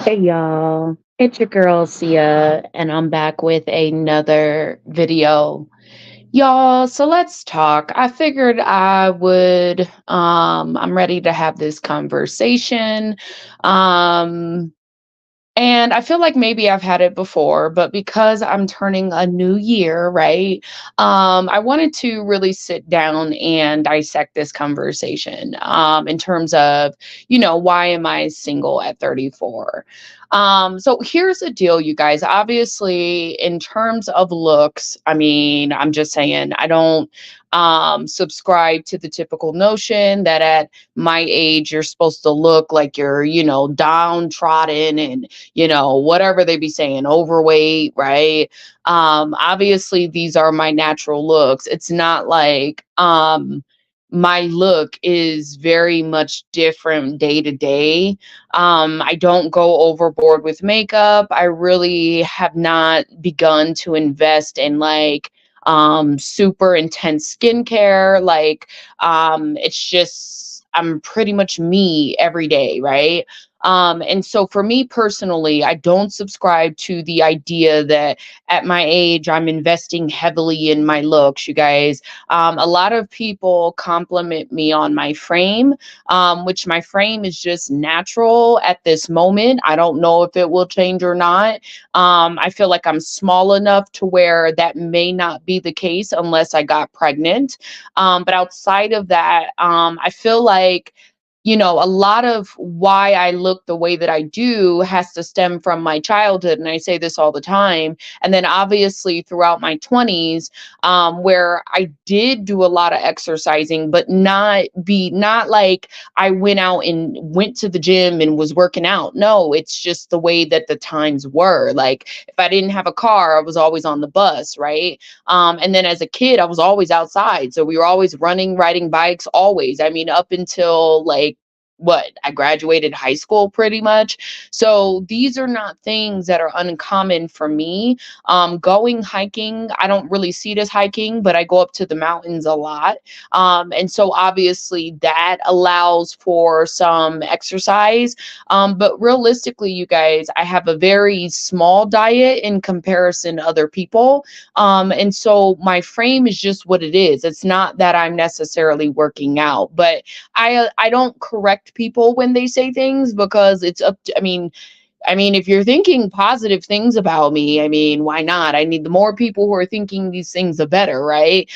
Hey y'all, it's your girl Sia, and I'm back with another video. Y'all, so let's talk. I figured I'm ready to have this conversation. Um and I feel like maybe I've had it before, but because I'm turning a new year, right? I wanted to really sit down and dissect this conversation in terms of, why am I single at 34? So here's the deal, you guys. Obviously, in terms of looks, I mean, I'm just saying, I don't subscribe to the typical notion that at my age, you're supposed to look like you're, downtrodden and whatever they be saying, overweight, right? Obviously these are my natural looks. It's not like my look is very much different day to day. I don't go overboard with makeup. I really have not begun to invest in like super intense skincare. Like it's just I'm pretty much me every day, right? And so for me personally, I don't subscribe to the idea that at my age, I'm investing heavily in my looks, you guys. A lot of people compliment me on my frame, which my frame is just natural at this moment. I don't know if it will change or not. I feel like I'm small enough to where that may not be the case unless I got pregnant. But outside of that, I feel like a lot of why I look the way that I do has to stem from my childhood. And I say this all the time. And then obviously throughout my 20s, where I did do a lot of exercising, but not like I went out and went to the gym and was working out. No, it's just the way that the times were. Like if I didn't have a car, I was always on the bus, right? And then as a kid, I was always outside. So we were always running, riding bikes, always. I mean, up until like I graduated high school pretty much. So these are not things that are uncommon for me. Going hiking, I don't really see it as hiking, but I go up to the mountains a lot. And so obviously that allows for some exercise. But realistically, you guys, I have a very small diet in comparison to other people. And so my frame is just what it is. It's not that I'm necessarily working out, but I don't correct people when they say things because it's up to, I mean, if you're thinking positive things about me, I mean, why not? I need the more people who are thinking these things, the better, right?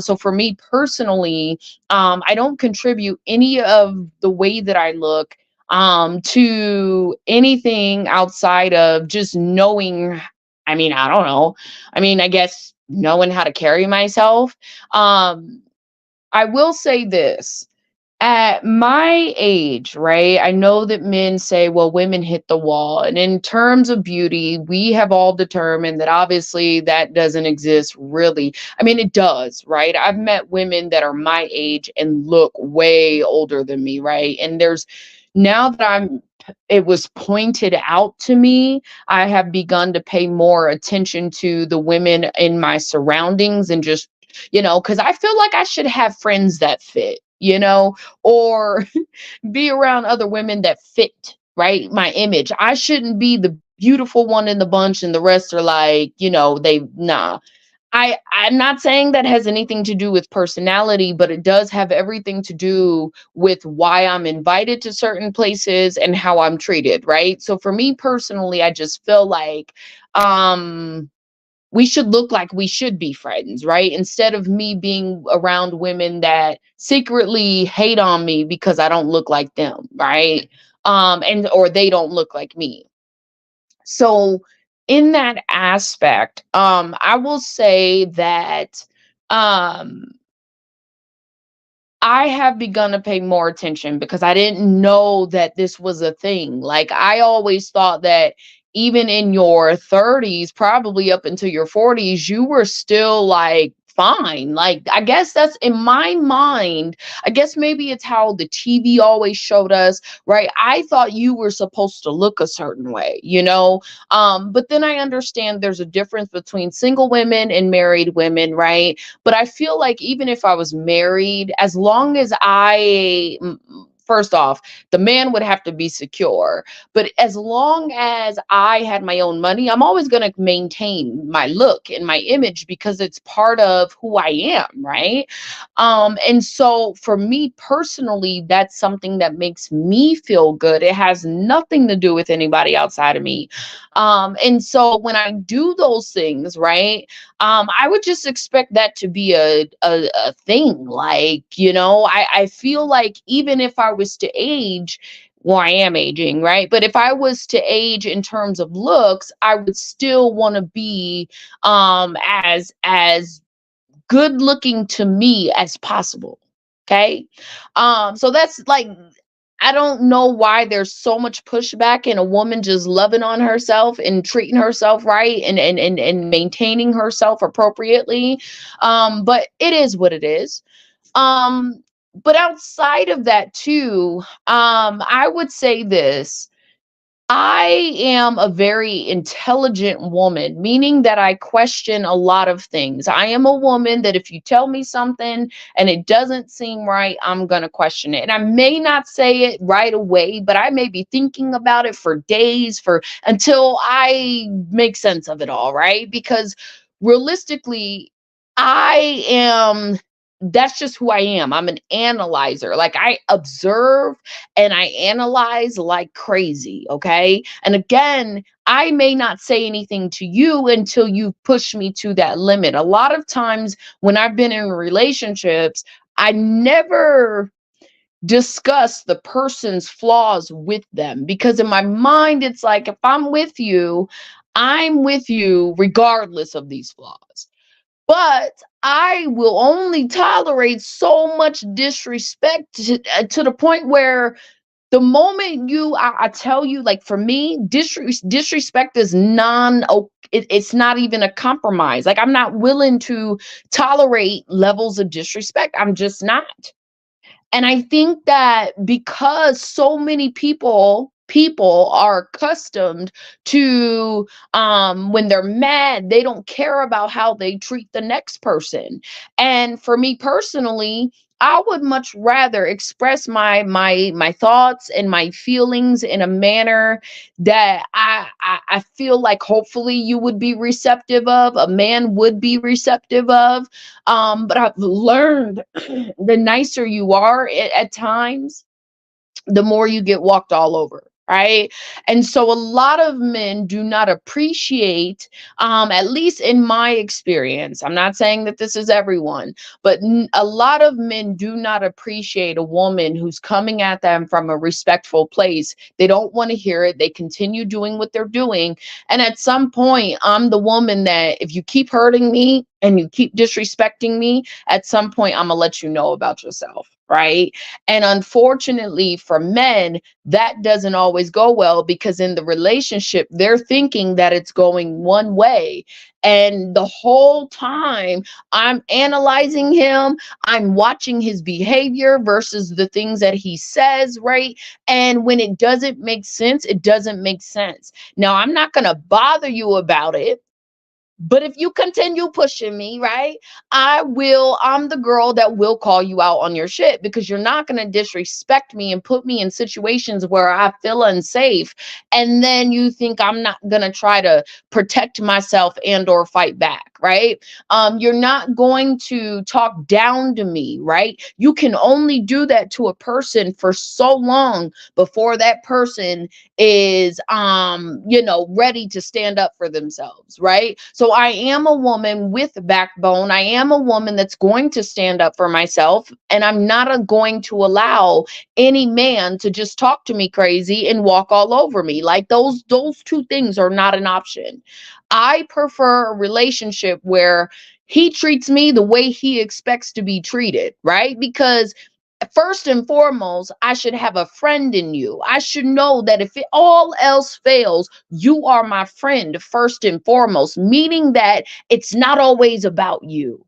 So for me personally, I don't contribute any of the way that I look to anything outside of just knowing. I mean, I don't know. I mean, I guess knowing how to carry myself. Um, I will say this at my age, right? I know that men say, well, women hit the wall. And in terms of beauty, we have all determined that obviously that doesn't exist really. I mean, it does, right? I've met women that are my age and look way older than me, right? And there's now that it was pointed out to me, I have begun to pay more attention to the women in my surroundings and just, because I feel like I should have friends that fit, or be around other women that fit, right? My image. I shouldn't be the beautiful one in the bunch and the rest are like, they nah. I'm not saying that has anything to do with personality, but it does have everything to do with why I'm invited to certain places and how I'm treated, right? So for me personally, I just feel like um we should look like we should be friends, right? Instead of me being around women that secretly hate on me because I don't look like them, right? And or they don't look like me. So in that aspect, I will say that um I have begun to pay more attention because I didn't know that this was a thing. Like I always thought that even in your 30s, probably up until your 40s, you were still like fine. Like I guess that's in my mind. I guess maybe it's how the TV always showed us, right? I thought you were supposed to look a certain way, but then I understand there's a difference between single women and married women, right? But I feel like even if I was married, as long as first off, the man would have to be secure. But as long as I had my own money, I'm always going to maintain my look and my image because it's part of who I am, right? And so for me personally, that's something that makes me feel good. It has nothing to do with anybody outside of me. And so when I do those things, right, I would just expect that to be a thing. Like, I feel like even if I was to age, well, I am aging, right? But if I was to age in terms of looks, I would still want to be as good looking to me as possible. Okay. So that's like, I don't know why there's so much pushback in a woman just loving on herself and treating herself right and maintaining herself appropriately. But it is what it is. Um, but outside of that too, I would say this. I am a very intelligent woman, meaning that I question a lot of things. I am a woman that if you tell me something and it doesn't seem right, I'm going to question it. And I may not say it right away, but I may be thinking about it for days for until I make sense of it all, right? Because realistically, I am that's just who I am. I'm an analyzer. Like I observe and I analyze like crazy. Okay. And again, I may not say anything to you until you push me to that limit. A lot of times when I've been in relationships, I never discuss the person's flaws with them because in my mind, it's like if I'm with you regardless of these flaws. But I will only tolerate so much disrespect to the point where the moment I tell you, like for me, disrespect is it's not even a compromise. Like I'm not willing to tolerate levels of disrespect. I'm just not. And I think that because so many people are accustomed to when they're mad, they don't care about how they treat the next person. And for me personally, I would much rather express my thoughts and my feelings in a manner that I feel like hopefully you would be receptive of, a man would be receptive of. But I've learned the nicer you are at times, the more you get walked all over. Right. And so a lot of men do not appreciate, at least in my experience, I'm not saying that this is everyone, but a lot of men do not appreciate a woman who's coming at them from a respectful place. They don't want to hear it. They continue doing what they're doing. And at some point, I'm the woman that if you keep hurting me and you keep disrespecting me, at some point, I'm going to let you know about yourself. Right. And unfortunately for men, that doesn't always go well because in the relationship, they're thinking that it's going one way. And the whole time I'm analyzing him, I'm watching his behavior versus the things that he says, right? And when it doesn't make sense, it doesn't make sense. Now, I'm not going to bother you about it. But if you continue pushing me, right, I'm the girl that will call you out on your shit because you're not going to disrespect me and put me in situations where I feel unsafe. And then you think I'm not going to try to protect myself and or fight back, right? You're not going to talk down to me, right? You can only do that to a person for so long before that person is ready to stand up for themselves, right? So I am a woman with a backbone. I am a woman that's going to stand up for myself, and I'm not going to allow any man to just talk to me crazy and walk all over me. Like those two things are not an option. I prefer a relationship where he treats me the way he expects to be treated, right? Because first and foremost, I should have a friend in you. I should know that if it all else fails, you are my friend first and foremost, meaning that it's not always about you.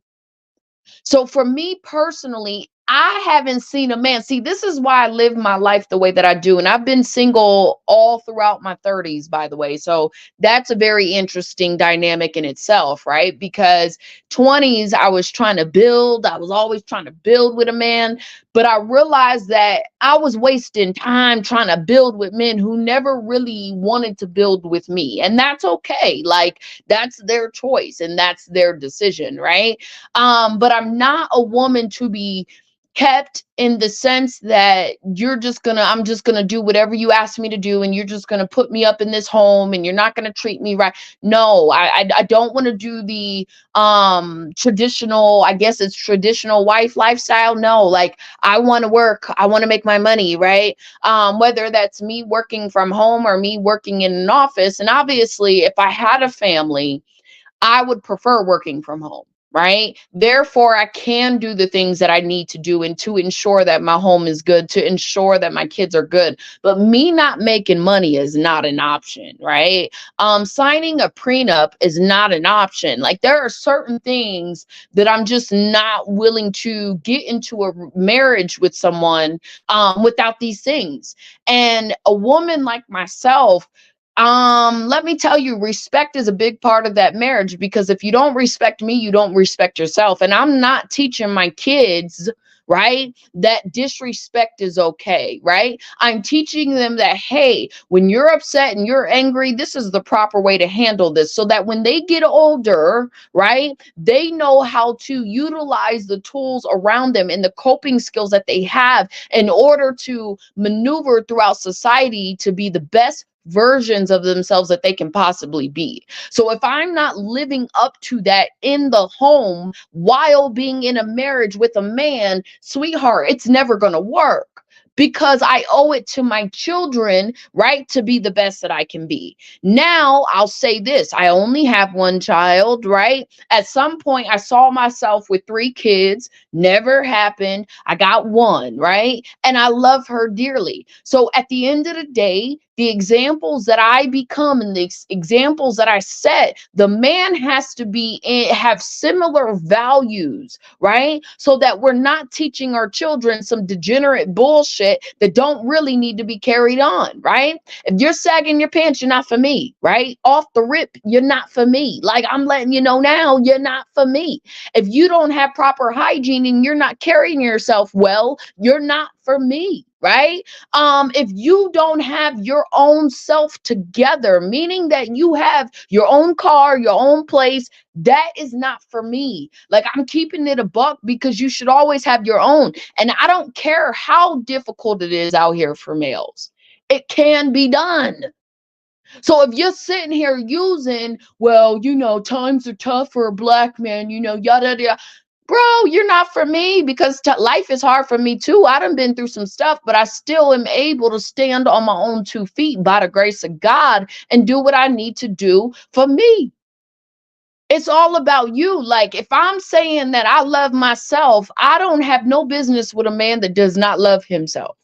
So for me personally, I haven't seen a man. See, this is why I live my life the way that I do. And I've been single all throughout my 30s, by the way. So that's a very interesting dynamic in itself, right? Because 20s, I was trying to build. I was always trying to build with a man. But I realized that I was wasting time trying to build with men who never really wanted to build with me. And that's okay. Like, that's their choice and that's their decision, right? But I'm not a woman to be kept in the sense that I'm just gonna do whatever you ask me to do, and you're just gonna put me up in this home and you're not gonna treat me right. No, I don't want to do the traditional, I guess it's traditional wife lifestyle. No, like, I want to work, I want to make my money, right? Whether that's me working from home or me working in an office. And obviously, if I had a family, I would prefer working from home, right? Therefore, I can do the things that I need to do and to ensure that my home is good, to ensure that my kids are good. But me not making money is not an option, right? Signing a prenup is not an option. Like, there are certain things that I'm just not willing to get into a marriage with someone without these things. And a woman like myself, let me tell you, respect is a big part of that marriage, because if you don't respect me, you don't respect yourself. And I'm not teaching my kids, right, that disrespect is okay, right? I'm teaching them that, hey, when you're upset and you're angry, this is the proper way to handle this, so that when they get older, right, they know how to utilize the tools around them and the coping skills that they have in order to maneuver throughout society to be the best versions of themselves that they can possibly be. So if I'm not living up to that in the home while being in a marriage with a man, sweetheart, it's never going to work, because I owe it to my children, right, to be the best that I can be. Now, I'll say this, I only have one child, right? At some point, I saw myself with three kids, never happened. I got one, right? And I love her dearly. So at the end of the day, the examples that I become and the examples that I set, the man has to have similar values, right? So that we're not teaching our children some degenerate bullshit that don't really need to be carried on, right? If you're sagging your pants, you're not for me, right? Off the rip, you're not for me. Like, I'm letting you know now, you're not for me. If you don't have proper hygiene and you're not carrying yourself well, you're not for me, right? If you don't have your own self together, meaning that you have your own car, your own place, that is not for me. Like, I'm keeping it a buck, because you should always have your own. And I don't care how difficult it is out here for males, it can be done. So if you're sitting here using, well, times are tough for a black man, yada yada, bro, you're not for me, because life is hard for me too. I done been through some stuff, but I still am able to stand on my own 2 feet by the grace of God and do what I need to do for me. It's all about you. Like, if I'm saying that I love myself, I don't have no business with a man that does not love himself.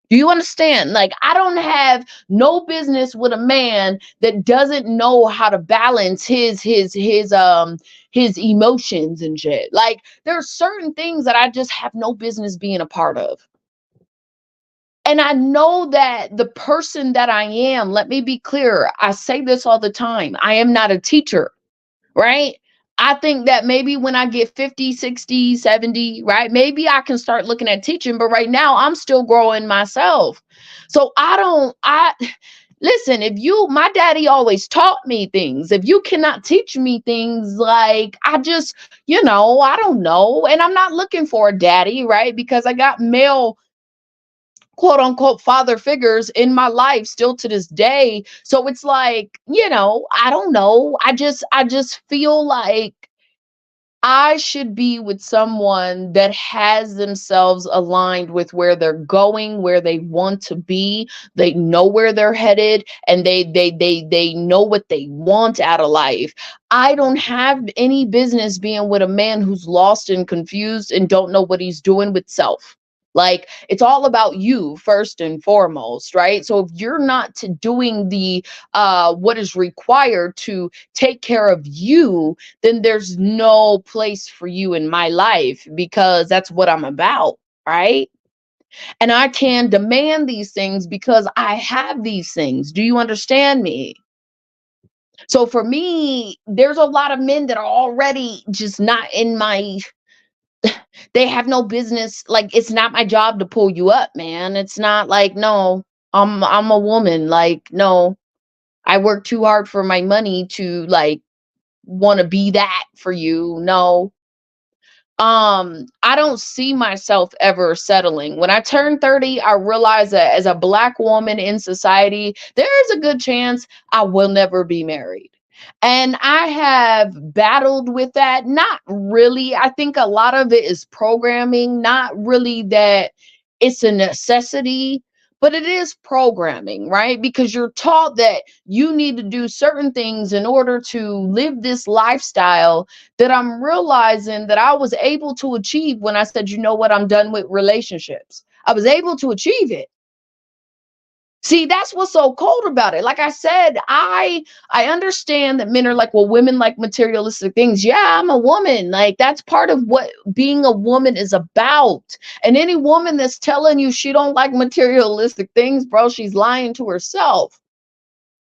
Do you understand? Like, I don't have no business with a man that doesn't know how to balance his emotions and shit. Like, there are certain things that I just have no business being a part of. And I know that the person that I am, let me be clear, I say this all the time, I am not a teacher, right? I think that maybe when I get 50, 60, 70, right? Maybe I can start looking at teaching, but right now I'm still growing myself. So I listen, my daddy always taught me things. If you cannot teach me things, like, I don't know. And I'm not looking for a daddy, right? Because I got male quote unquote father figures in my life still to this day. So it's like, I don't know. I just feel like I should be with someone that has themselves aligned with where they're going, where they want to be. They know where they're headed, and they know what they want out of life. I don't have any business being with a man who's lost and confused and don't know what he's doing with self. Like, it's all about you first and foremost, right? So if you're not doing the what is required to take care of you, then there's no place for you in my life, because that's what I'm about, right? And I can demand these things because I have these things. Do you understand me? So for me, there's a lot of men that are already just not in my They have no business. Like, it's not my job to pull you up, man. It's not like, no, I'm a woman. Like, no, I work too hard for my money to like want to be that for you. No. I don't see myself ever settling. When I turned 30, I realized that as a black woman in society, there is a good chance I will never be married. And I have battled with that. Not really. I think a lot of it is programming, not really that it's a necessity, but it is programming, right? Because you're taught that you need to do certain things in order to live this lifestyle that I'm realizing that I was able to achieve when I said, you know what, I'm done with relationships. I was able to achieve it. See, that's what's so cold about it. Like I said, I understand that men are like, well, women like materialistic things. Yeah, I'm a woman. Like, that's part of what being a woman is about. And any woman that's telling you she don't like materialistic things, bro, she's lying to herself.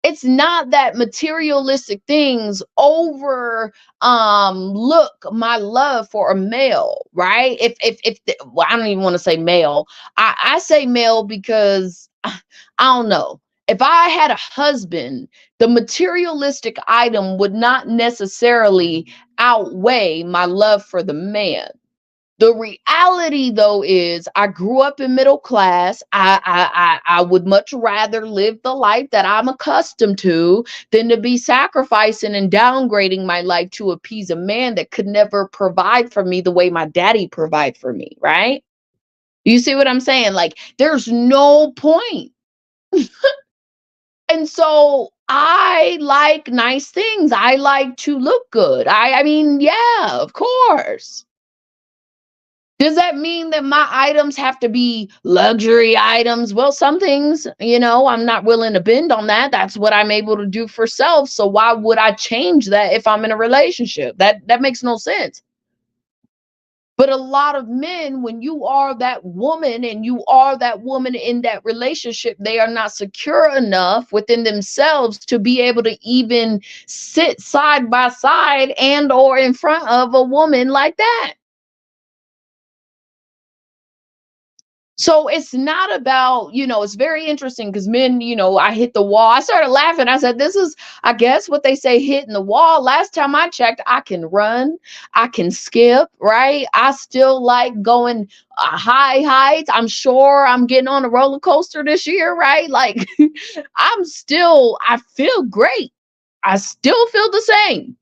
It's not that materialistic things over look my love for a male, right? Well, I don't even want to say male. I say male because I don't know. If I had a husband, the materialistic item would not necessarily outweigh my love for the man. The reality, though, is I grew up in middle class. I would much rather live the life that I'm accustomed to than to be sacrificing and downgrading my life to appease a man that could never provide for me the way my daddy provide for me, right? You see what I'm saying? Like, there's no point. And so I like nice things. I like to look good. I mean, yeah, of course. Does that mean that my items have to be luxury items? Well, some things, I'm not willing to bend on that. That's what I'm able to do for self. So why would I change that if I'm in a relationship? That makes no sense. But a lot of men, when you are that woman and you are that woman in that relationship, they are not secure enough within themselves to be able to even sit side by side and or in front of a woman like that. So it's not about, it's very interesting because men, I hit the wall. I started laughing. I said, this is, I guess, what they say hitting the wall. Last time I checked, I can run, I can skip, right? I still like going high heights. I'm sure I'm getting on a roller coaster this year, right? Like, I feel great. I still feel the same.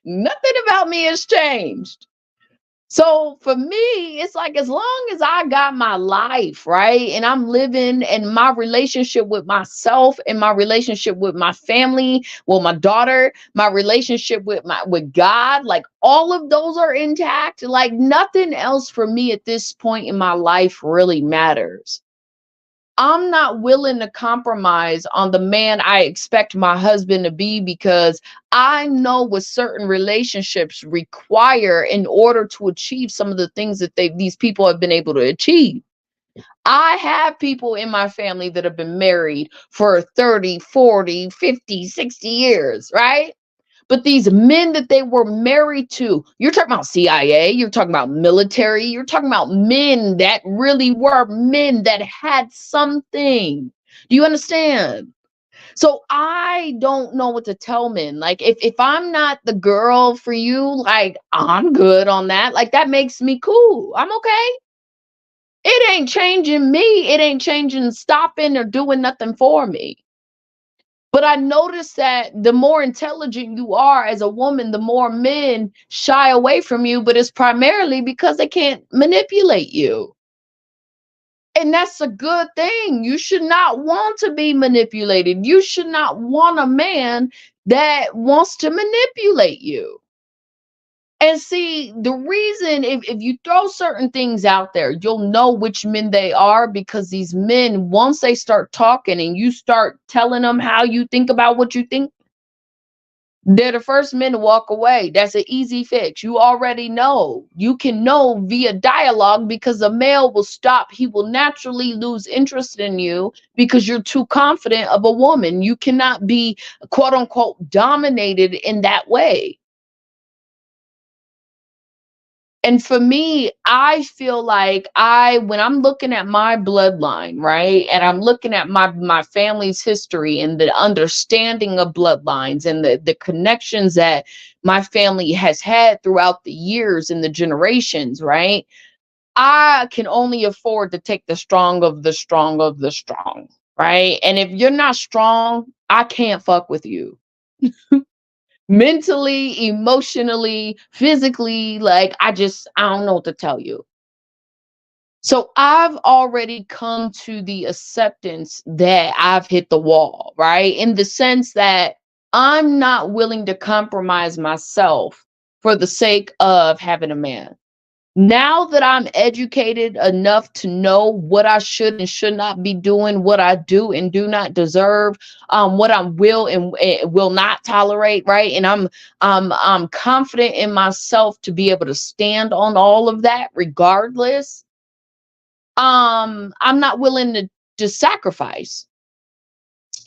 Nothing about me has changed. So for me, it's like as long as I got my life, right? And I'm living and my relationship with myself and my relationship with my family, well, my daughter, my relationship with God, like all of those are intact. Like nothing else for me at this point in my life really matters. I'm not willing to compromise on the man I expect my husband to be because I know what certain relationships require in order to achieve some of the things that these people have been able to achieve. I have people in my family that have been married for 30, 40, 50, 60 years, right? But these men that they were married to, you're talking about CIA, you're talking about military, you're talking about men that really were men that had something. Do you understand? So I don't know what to tell men. Like if I'm not the girl for you, like I'm good on that. Like that makes me cool. I'm okay. It ain't changing me. It ain't changing, stopping or doing nothing for me. But I noticed that the more intelligent you are as a woman, the more men shy away from you, but it's primarily because they can't manipulate you. And that's a good thing. You should not want to be manipulated. You should not want a man that wants to manipulate you. And see, the reason, if you throw certain things out there, you'll know which men they are because these men, once they start talking and you start telling them how you think about what you think, they're the first men to walk away. That's an easy fix. You already know. You can know via dialogue because the male will stop. He will naturally lose interest in you because you're too confident of a woman. You cannot be quote unquote dominated in that way. And for me, I feel like when I'm looking at my bloodline, right, and I'm looking at my family's history and the understanding of bloodlines and the connections that my family has had throughout the years and the generations, right? I can only afford to take the strong of the strong of the strong, right? And if you're not strong, I can't fuck with you. Mentally, emotionally, physically, like I don't know what to tell you. So I've already come to the acceptance that I've hit the wall, right? In the sense that I'm not willing to compromise myself for the sake of having a man. Now that I'm educated enough to know what I should and should not be doing, what I do and do not deserve, what I will and will not tolerate, right? And I'm confident in myself to be able to stand on all of that regardless. I'm not willing to sacrifice.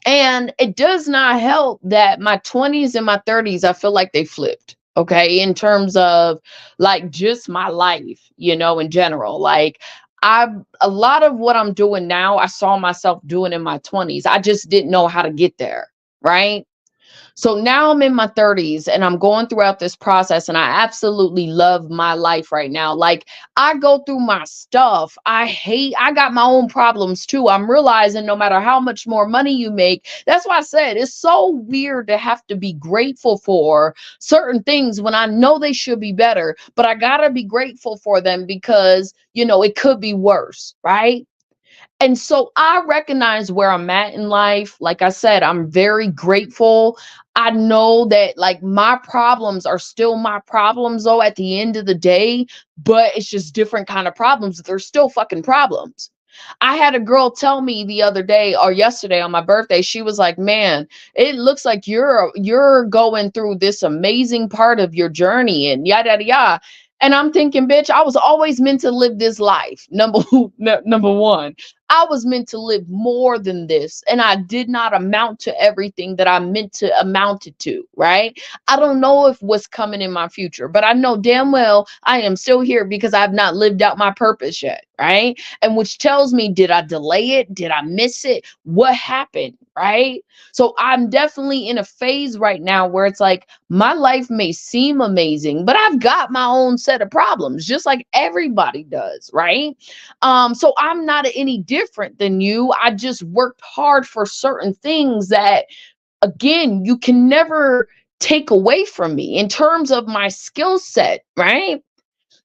And it does not help that my 20s and my 30s, I feel like they flipped. Okay. In terms of like just my life, in general. Like a lot of what I'm doing now, I saw myself doing in my 20s. I just didn't know how to get there. Right. So now I'm in my 30s and I'm going throughout this process and I absolutely love my life right now. Like I go through my stuff. I got my own problems too. I'm realizing no matter how much more money you make, that's why I said it's so weird to have to be grateful for certain things when I know they should be better, but I got to be grateful for them because, it could be worse, right? And so I recognize where I'm at in life. Like I said, I'm very grateful. I know that like my problems are still my problems though at the end of the day, but it's just different kind of problems. They're still fucking problems. I had a girl tell me the other day or yesterday on my birthday, she was like, "Man, it looks like you're going through this amazing part of your journey and yada yada yada." And I'm thinking, bitch, I was always meant to live this life. Number one. I was meant to live more than this, and I did not amount to everything that I meant to amounted to, right? I don't know if what's coming in my future, but I know damn well I am still here because I've not lived out my purpose yet, right? And which tells me, did I delay it? Did I miss it? What happened, right? So I'm definitely in a phase right now where it's like my life may seem amazing, but I've got my own set of problems, just like everybody does, right? So I'm not any different than you. I just worked hard for certain things that, again, you can never take away from me in terms of my skill set, right?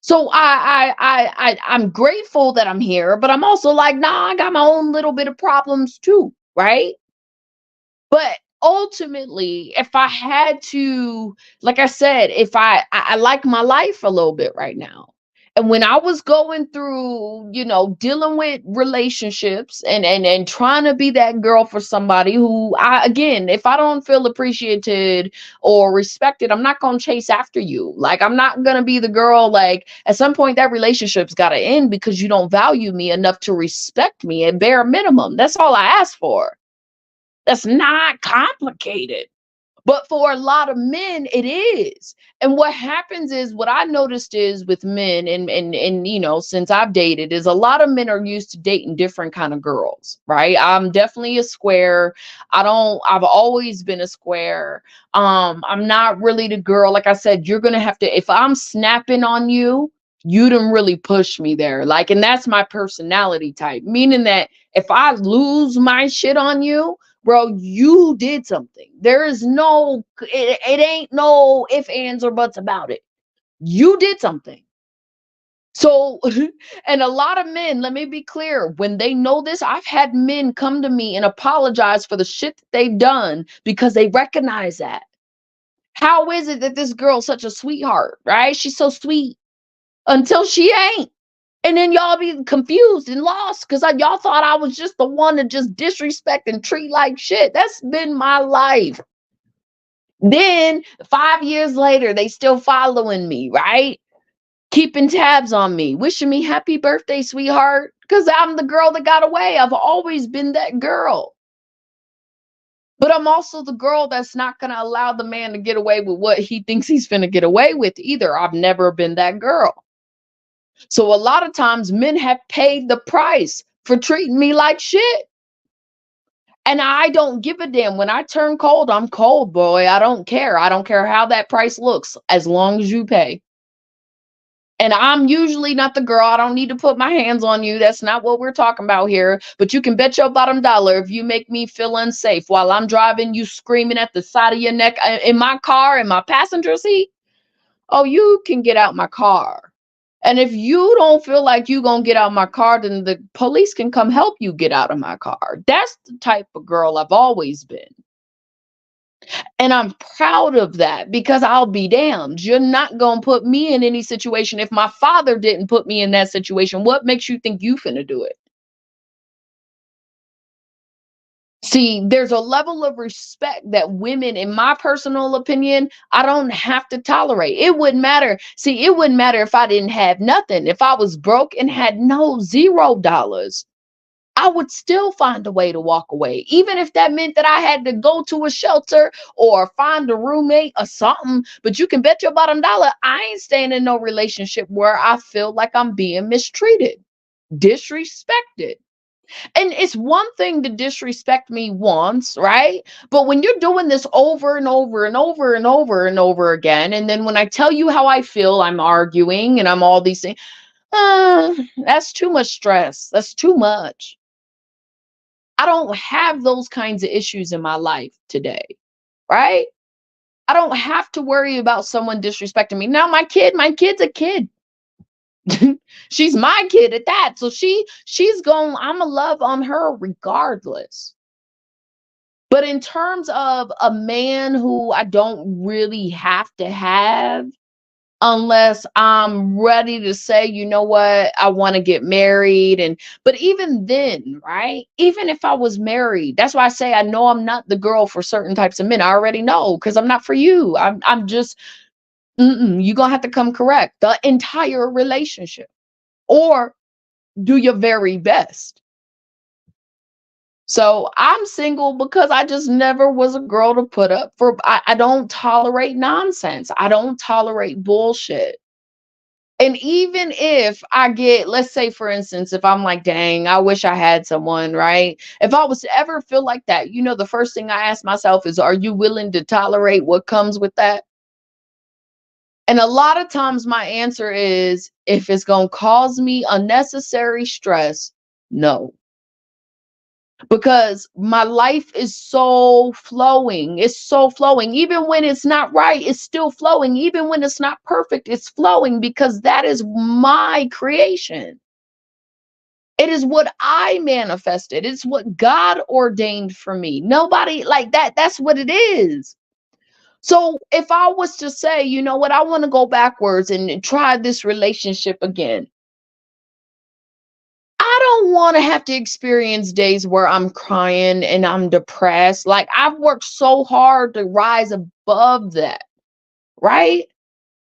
So I'm grateful that I'm here, but I'm also like, nah, I got my own little bit of problems too, right? But ultimately, if I had to, like I said, if I like my life a little bit right now. And when I was going through, dealing with relationships and trying to be that girl for somebody who again, if I don't feel appreciated or respected, I'm not going to chase after you. Like I'm not going to be the girl like at some point that relationship's got to end because you don't value me enough to respect me at bare minimum. That's all I ask for. That's not complicated. But for a lot of men, it is. And what happens is what I noticed is with men and since I've dated, is a lot of men are used to dating different kind of girls, right? I'm definitely a square. I've always been a square. I'm not really the girl. Like I said, you're gonna have to, if I'm snapping on you, you didn't really push me there. Like, and that's my personality type, meaning that if I lose my shit on you, bro, you did something. There is no, it ain't no if, ands, or buts about it. You did something. So, and a lot of men, let me be clear, when they know this, I've had men come to me and apologize for the shit that they've done because they recognize that. How is it that this girl's such a sweetheart, right? She's so sweet until she ain't. And then y'all be confused and lost because y'all thought I was just the one to just disrespect and treat like shit. That's been my life. Then 5 years later, they still following me, right? Keeping tabs on me, wishing me happy birthday, sweetheart. Because I'm the girl that got away. I've always been that girl. But I'm also the girl that's not going to allow the man to get away with what he thinks he's going to get away with either. I've never been that girl. So a lot of times men have paid the price for treating me like shit. And I don't give a damn. When I turn cold, I'm cold, boy. I don't care. I don't care how that price looks as long as you pay. And I'm usually not the girl. I don't need to put my hands on you. That's not what we're talking about here. But you can bet your bottom dollar if you make me feel unsafe while I'm driving, you screaming at the side of your neck in my car, in my passenger seat. Oh, you can get out my car. And if you don't feel like you gonna get out my car, then the police can come help you get out of my car. That's the type of girl I've always been. And I'm proud of that because I'll be damned. You're not gonna put me in any situation. If my father didn't put me in that situation, what makes you think you finna do it? See, there's a level of respect that women, in my personal opinion, I don't have to tolerate. It wouldn't matter. See, it wouldn't matter if I didn't have nothing. If I was broke and had no $0, I would still find a way to walk away, even if that meant that I had to go to a shelter or find a roommate or something. But you can bet your bottom dollar I ain't staying in no relationship where I feel like I'm being mistreated, disrespected. And it's one thing to disrespect me once, right? But when you're doing this over and over and over and over and over again, and then when I tell you how I feel, I'm arguing and I'm all these things, that's too much stress. That's too much. I don't have those kinds of issues in my life today, right? I don't have to worry about someone disrespecting me. Now my kid's a kid. She's my kid at that. So she's going, I'ma love on her regardless. But in terms of a man who I don't really have to have, unless I'm ready to say, you know what, I want to get married. And but even then, right? Even if I was married, that's why I say I know I'm not the girl for certain types of men. I already know because I'm not for you. I'm just you're gonna have to come correct the entire relationship or do your very best. So I'm single because I just never was a girl to put up for. I don't tolerate nonsense. I don't tolerate bullshit. And even if I get, let's say, for instance, if I'm like, dang, I wish I had someone, right? If I was to ever feel like that, the first thing I ask myself is, are you willing to tolerate what comes with that? And a lot of times my answer is, if it's going to cause me unnecessary stress, no. Because my life is so flowing. It's so flowing. Even when it's not right, it's still flowing. Even when it's not perfect, it's flowing because that is my creation. It is what I manifested. It's what God ordained for me. Nobody like that. That's what it is. So if I was to say, you know what, I want to go backwards and try this relationship again, I don't want to have to experience days where I'm crying and I'm depressed. Like I've worked so hard to rise above that, right?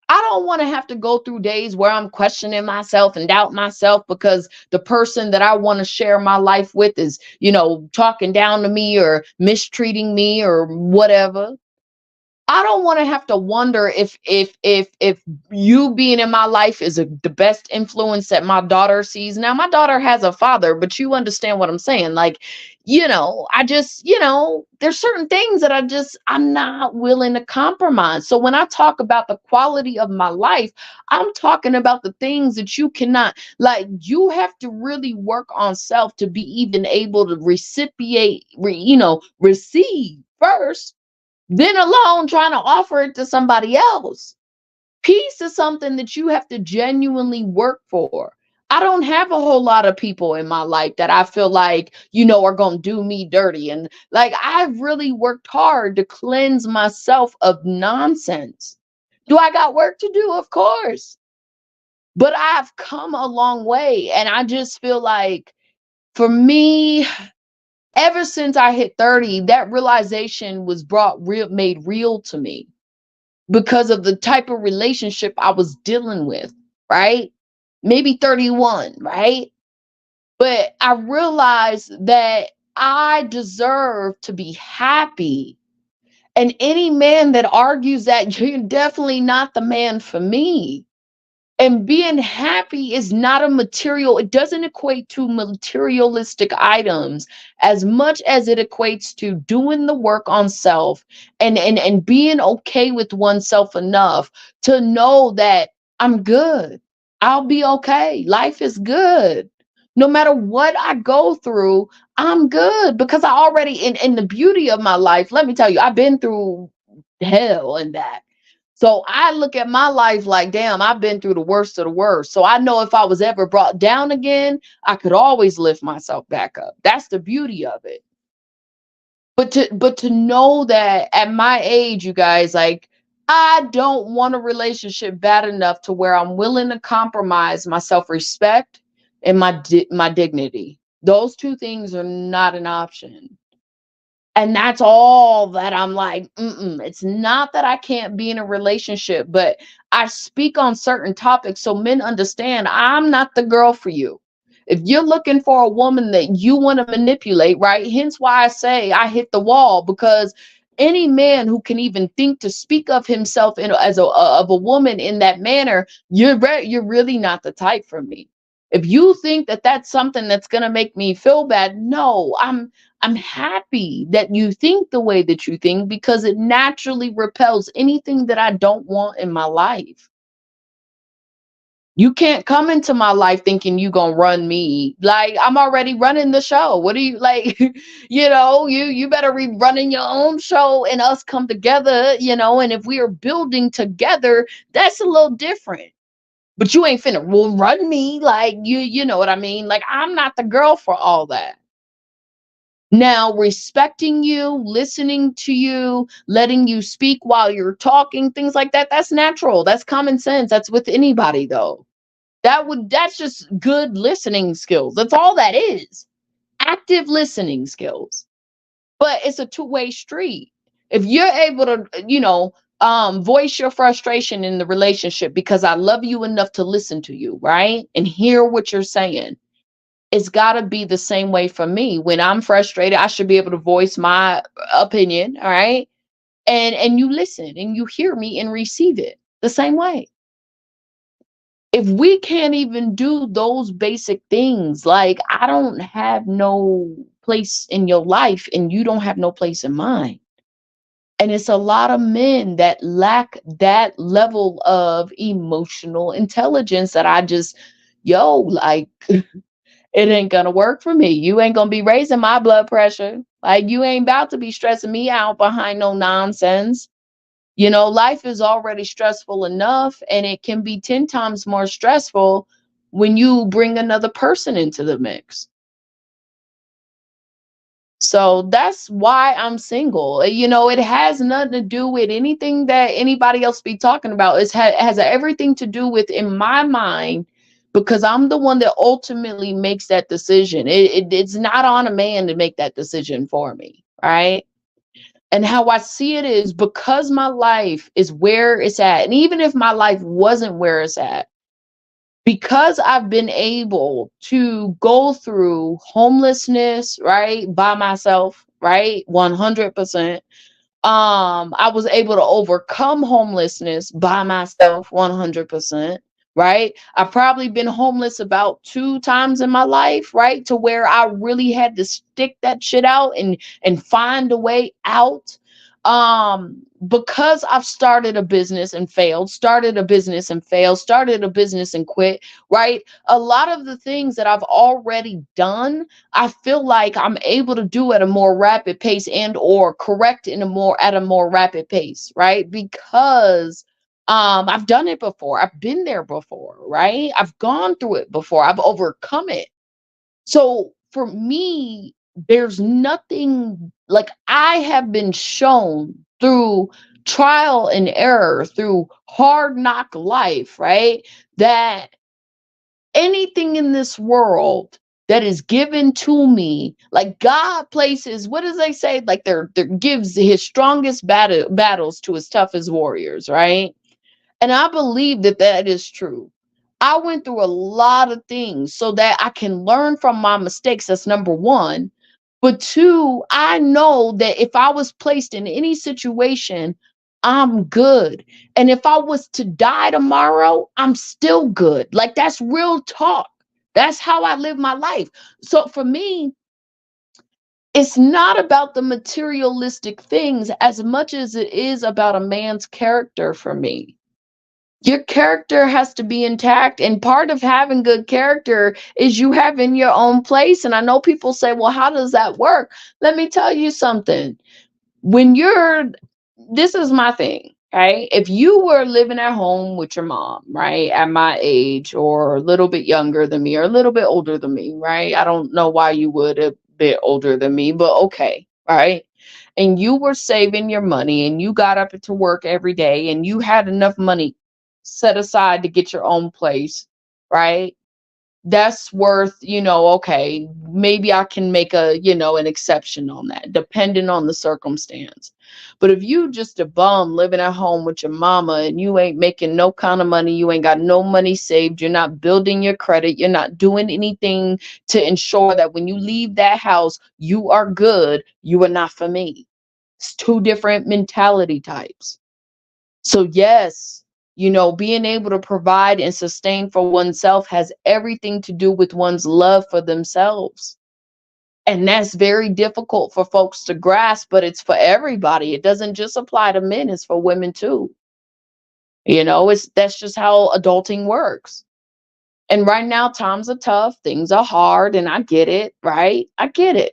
I don't want to have to go through days where I'm questioning myself and doubt myself because the person that I want to share my life with is, talking down to me or mistreating me or whatever. I don't want to have to wonder if you being in my life is the best influence that my daughter sees. Now, my daughter has a father, but you understand what I'm saying. Like, I just, there's certain things that I'm not willing to compromise. So when I talk about the quality of my life, I'm talking about the things that you cannot, like, you have to really work on self to be even able to receive first, then alone trying to offer it to somebody else. Peace is something that you have to genuinely work for. I don't have a whole lot of people in my life that I feel like, are going to do me dirty. And like, I've really worked hard to cleanse myself of nonsense. Do I got work to do? Of course. But I've come a long way. And I just feel like for me, ever since I hit 30, that realization was made real to me because of the type of relationship I was dealing with, right? Maybe 31, right? But I realized that I deserve to be happy. And any man that argues that, you're definitely not the man for me. And being happy is not a material, it doesn't equate to materialistic items as much as it equates to doing the work on self, and being okay with oneself enough to know that I'm good. I'll be okay. Life is good. No matter what I go through, I'm good because I already in the beauty of my life. Let me tell you, I've been through hell and that. So I look at my life like, damn, I've been through the worst of the worst. So I know if I was ever brought down again, I could always lift myself back up. That's the beauty of it. But to know that at my age, you guys, like, I don't want a relationship bad enough to where I'm willing to compromise my self-respect and my dignity. Those two things are not an option. And that's all that I'm like, mm-mm. It's not that I can't be in a relationship, but I speak on certain topics so men understand I'm not the girl for you. If you're looking for a woman that you want to manipulate, right? Hence why I say I hit the wall, because any man who can even think to speak of himself as of a woman in that manner, you're really not the type for me. If you think that that's something that's gonna make me feel bad, no, I'm happy that you think the way that you think, because it naturally repels anything that I don't want in my life. You can't come into my life thinking you gonna run me. Like, I'm already running the show. What do you like? You better be running your own show and us come together, and if we are building together, that's a little different. But you ain't finna run me, like, you know what I mean? Like, I'm not the girl for all that. Now, respecting you, listening to you, letting you speak while you're talking, things like that, that's natural. That's common sense. That's with anybody though. That's just good listening skills. That's all that is. Active listening skills. But it's a two-way street. If you're able to, voice your frustration in the relationship because I love you enough to listen to you, right? And hear what you're saying, it's got to be the same way for me. When I'm frustrated, I should be able to voice my opinion, all right? And you listen and you hear me and receive it the same way. If we can't even do those basic things, like, I don't have no place in your life and you don't have no place in mine. And it's a lot of men that lack that level of emotional intelligence that I just, like, it ain't gonna work for me. You ain't gonna be raising my blood pressure. Like, you ain't about to be stressing me out behind no nonsense. Life is already stressful enough, and it can be 10 times more stressful when you bring another person into the mix. So that's why I'm single. It has nothing to do with anything that anybody else be talking about. It has everything to do with, in my mind, because I'm the one that ultimately makes that decision. It's not on a man to make that decision for me, right? And how I see it is, because my life is where it's at, and even if my life wasn't where it's at, because I've been able to go through homelessness, right, by myself, right, 100%. I was able to overcome homelessness by myself 100%, right? I've probably been homeless about 2 times in my life, right? To where I really had to stick that shit out and find a way out. Because I've started a business and failed, started a business and failed, started a business and quit, right? A lot of the things that I've already done, I feel like I'm able to do at a more rapid pace and or correct at a more rapid pace, right? Because I've done it before. I've been there before, right? I've gone through it before. I've overcome it. So for me, there's nothing, like, I have been shown through trial and error, through hard knock life, right? That anything in this world that is given to me, like, God places, what does they say? Like, there gives his strongest battles to his toughest warriors, right? And I believe that that is true. I went through a lot of things so that I can learn from my mistakes. That's number one. But two, I know that if I was placed in any situation, I'm good. And if I was to die tomorrow, I'm still good. Like, that's real talk. That's how I live my life. So for me, it's not about the materialistic things as much as it is about a man's character for me. Your character has to be intact. And part of having good character is you having your own place. And I know people say, well, how does that work? Let me tell you something. When you're, this is my thing, right? If you were living at home with your mom, right, at my age, or a little bit younger than me, or a little bit older than me, right? I don't know why you would a bit older than me, but okay, right? And you were saving your money and you got up to work every day and you had enough money set aside to get your own place, right? That's worth, okay, maybe I can make an exception on that, depending on the circumstance. But if you just a bum living at home with your mama and you ain't making no kind of money, you ain't got no money saved, you're not building your credit, you're not doing anything to ensure that when you leave that house, you are good, you are not for me. It's two different mentality types. So, yes, being able to provide and sustain for oneself has everything to do with one's love for themselves. And that's very difficult for folks to grasp, but it's for everybody. It doesn't just apply to men, it's for women too. That's just how adulting works. And right now, times are tough, things are hard, and I get it, right? I get it.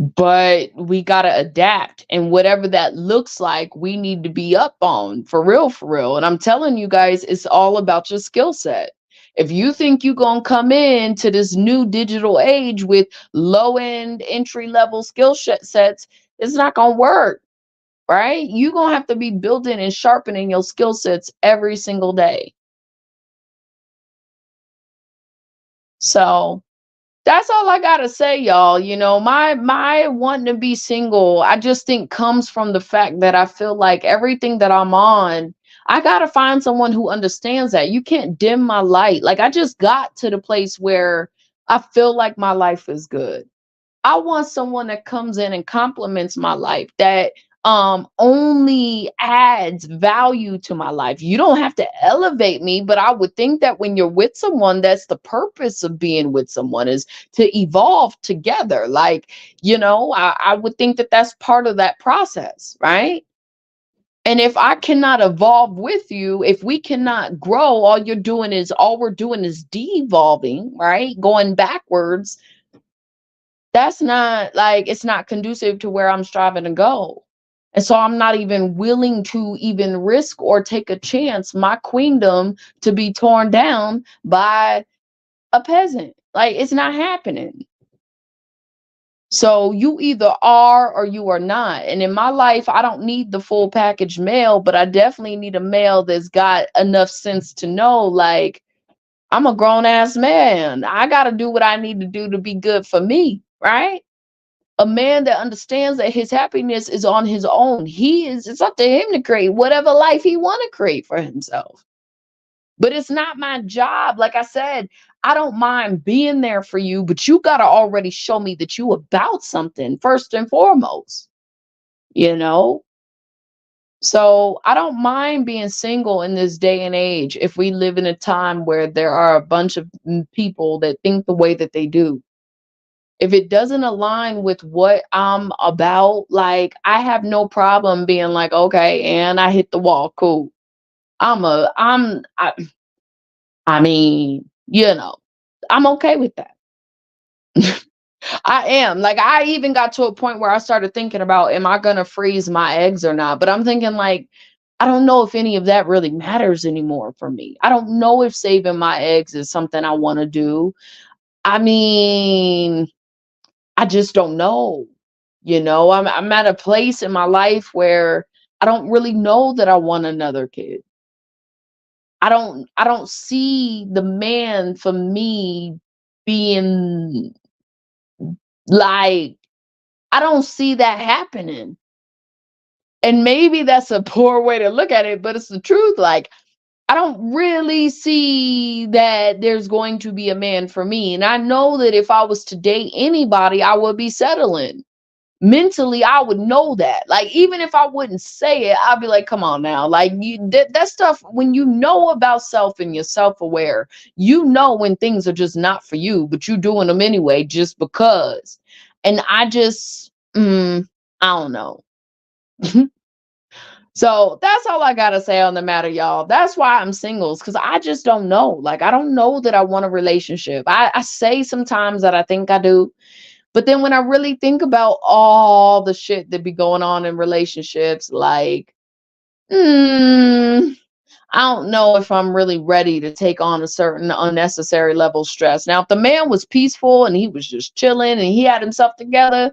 But we got to adapt, and whatever that looks like, we need to be up on, for real, for real. And I'm telling you guys, it's all about your skill set. If you think you're going to come into this new digital age with low end entry level sets, it's not going to work, right? You're going to have to be building and sharpening your skill sets every single day. So that's all I gotta say, y'all. My wanting to be single, I just think comes from the fact that I feel like everything that I'm on, I gotta find someone who understands that. You can't dim my light. Like, I just got to the place where I feel like my life is good. I want someone that comes in and complements my life, that only adds value to my life. You don't have to elevate me, but I would think that when you're with someone, that's the purpose of being with someone, is to evolve together. Like, I would think that that's part of that process, right? And if I cannot evolve with you, if we cannot grow, all we're doing is devolving, right? Going backwards. That's not, like, it's not conducive to where I'm striving to go. And so I'm not even willing to even risk or take a chance my queendom to be torn down by a peasant. Like, it's not happening. So you either are or you are not. And in my life, I don't need the full package male, but I definitely need a male that's got enough sense to know, like, I'm a grown ass man. I got to do what I need to do to be good for me, right? A man that understands that his happiness is on his own. It's up to him to create whatever life he want to create for himself. But it's not my job. Like I said, I don't mind being there for you, but you got to already show me that you about something first and foremost, you know? So I don't mind being single in this day and age if we live in a time where there are a bunch of people that think the way that they do. If it doesn't align with what I'm about, like, I have no problem being like, okay, and I hit the wall, cool. I'm a I mean, I'm okay with that. I am. Like, I even got to a point where I started thinking about, am I gonna freeze my eggs or not? But I'm thinking, like, I don't know if any of that really matters anymore for me. I don't know if saving my eggs is something I want to do. I mean, I just don't know. I'm at a place in my life where I don't really know that I want another kid. I don't see the man for me being, like, I don't see that happening. And maybe that's a poor way to look at it, but it's the truth. Like, I don't really see that there's going to be a man for me. And I know that if I was to date anybody, I would be settling. mentally I would know that. Like, even if I wouldn't say it, I'd be like, come on now. Like, that stuff, when you know about self and you're self-aware, you know when things are just not for you, but you doing them anyway just because. And I just I don't know. So that's all I gotta say on the matter, y'all. That's why I'm singles, because I just don't know. Like, I don't know that I want a relationship. I say sometimes that I think I do, but then when I really think about all the shit that be going on in relationships, like, mm, I don't know if I'm really ready to take on a certain unnecessary level of stress. Now, if the man was peaceful and he was just chilling and he had himself together,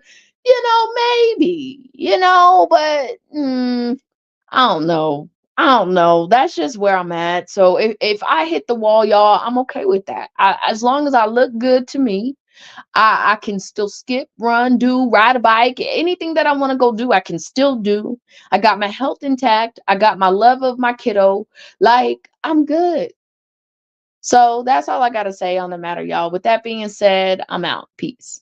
maybe, but I don't know. I don't know. That's just where I'm at. So if I hit the wall, y'all, I'm okay with that. As long as I look good to me, I can still skip, run, do, ride a bike, anything that I want to go do, I can still do. I got my health intact. I got my love of my kiddo. Like, I'm good. So that's all I got to say on the matter, y'all. With that being said, I'm out. Peace.